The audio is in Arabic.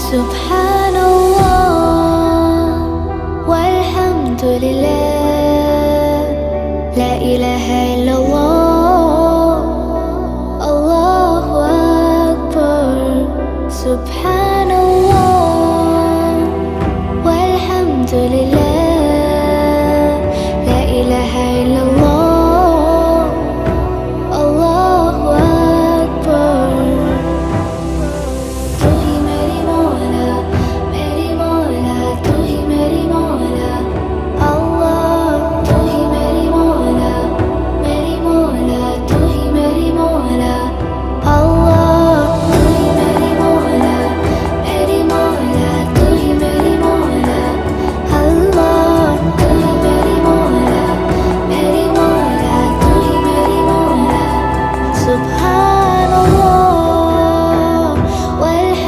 سبحان الله والحمد لله، لا إله إلا الله، الله أكبر. سبحان